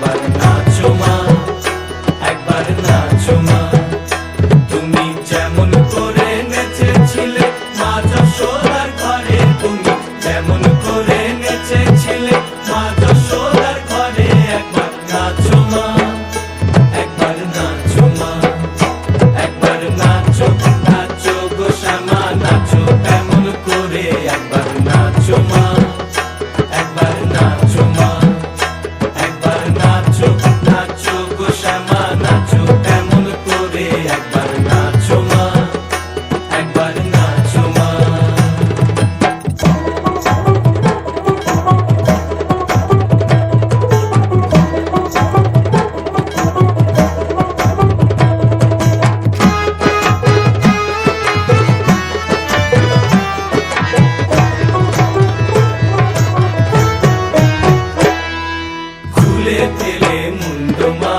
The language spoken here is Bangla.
একবার নাচো মা, একবার নাচো মা। তুমি যেমন করে নেচেছিলে মা যশোদার ঘরে, তুমি যেমন করে নেচেছিলে মা যশোদার ঘরে, একবার নাচো মা, একবার নাচো মা, একবার নাচো, নাচো গো শ্যামা নাচো এমন করে, একবার নাচো মা, একবার নাচো মা, একবার নাচো, নাচো গো শ্যামা নাচো এমন করে, একবার নাচো মা, একবার নাচো মা। খুলে ফেলে মুন্ড মা,